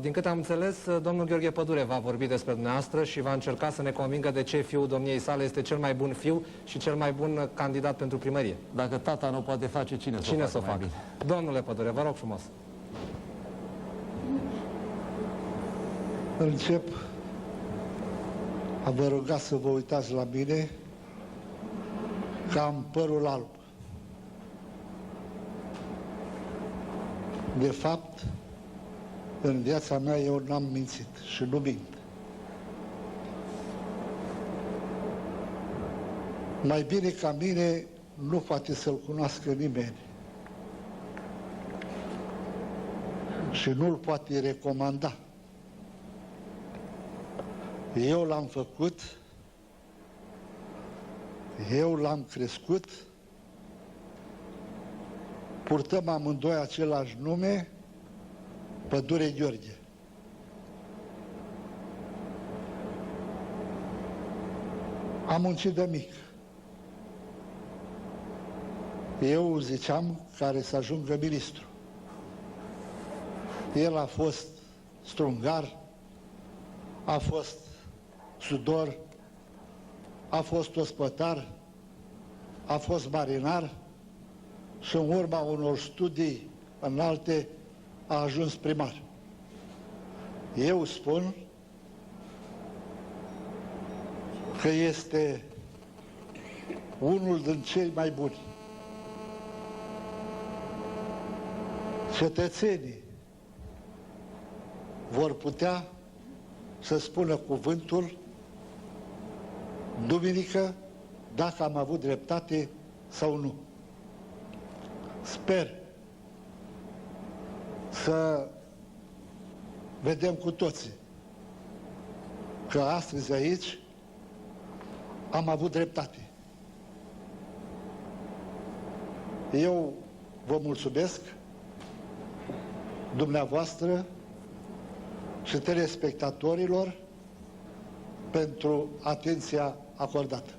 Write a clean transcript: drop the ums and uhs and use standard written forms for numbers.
Din câte am înțeles, domnul Gheorghe Pădure va vorbi despre dumneavoastră și va încerca să ne convingă de ce fiul domniei sale este cel mai bun fiu și cel mai bun candidat pentru primărie. Dacă tata nu poate face, cine să o facă? Domnule Pădure, vă rog frumos. Încep a vă ruga să vă uitați la mine că am părul alb. De fapt, în viața mea eu n-am mințit și nu mint. Mai bine ca mine nu poate să-l cunoască nimeni și nu-l poate recomanda. Eu l-am făcut, eu l-am crescut, purtăm amândoi același nume, Pădure Gheorghe. Am muncit de mic. Eu ziceam care să ajungă ministru. El a fost strungar, a fost sudor, a fost ospătar, a fost marinar și în urma unor studii înalte a ajuns primar. Eu spun că este unul din cei mai buni. Cetățenii vor putea să spună cuvântul duminică dacă am avut dreptate sau nu. Sper să vedem cu toții că astăzi aici am avut dreptate. Eu vă mulțumesc dumneavoastră și telespectatorilor pentru atenția acordată.